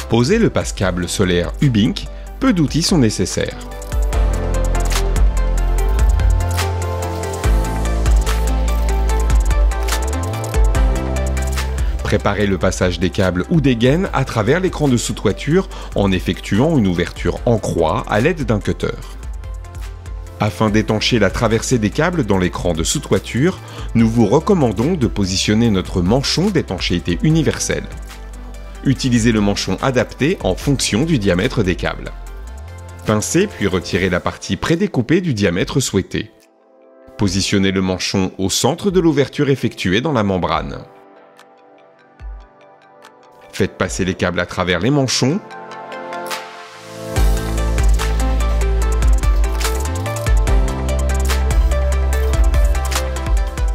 Pour poser le passe-câble solaire Ubink, peu d'outils sont nécessaires. Préparez le passage des câbles ou des gaines à travers l'écran de sous-toiture en effectuant une ouverture en croix à l'aide d'un cutter. Afin d'étancher la traversée des câbles dans l'écran de sous-toiture, nous vous recommandons de positionner notre manchon d'étanchéité universelle. Utilisez le manchon adapté en fonction du diamètre des câbles. Pincez puis retirez la partie prédécoupée du diamètre souhaité. Positionnez le manchon au centre de l'ouverture effectuée dans la membrane. Faites passer les câbles à travers les manchons.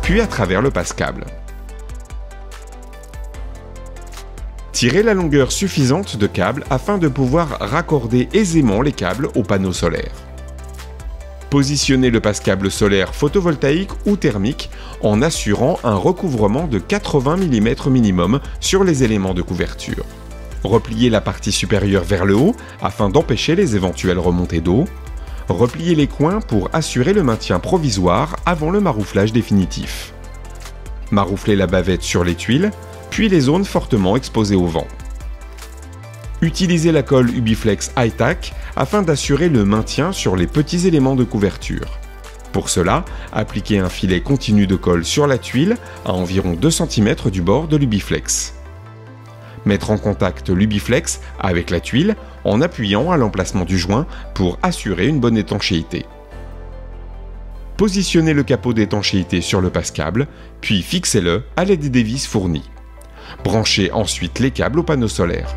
Puis à travers le passe-câble. Tirez la longueur suffisante de câble afin de pouvoir raccorder aisément les câbles au panneau solaire. Positionnez le passe-câble solaire photovoltaïque ou thermique en assurant un recouvrement de 80 mm minimum sur les éléments de couverture. Repliez la partie supérieure vers le haut afin d'empêcher les éventuelles remontées d'eau. Repliez les coins pour assurer le maintien provisoire avant le marouflage définitif. Marouflez la bavette sur les tuiles, puis les zones fortement exposées au vent. Utilisez la colle Ubiflex High-Tack afin d'assurer le maintien sur les petits éléments de couverture. Pour cela, appliquez un filet continu de colle sur la tuile à environ 2 cm du bord de l'Ubiflex. Mettre en contact l'Ubiflex avec la tuile en appuyant à l'emplacement du joint pour assurer une bonne étanchéité. Positionnez le capot d'étanchéité sur le passe-câble, puis fixez-le à l'aide des vis fournies. Branchez ensuite les câbles au panneau solaire.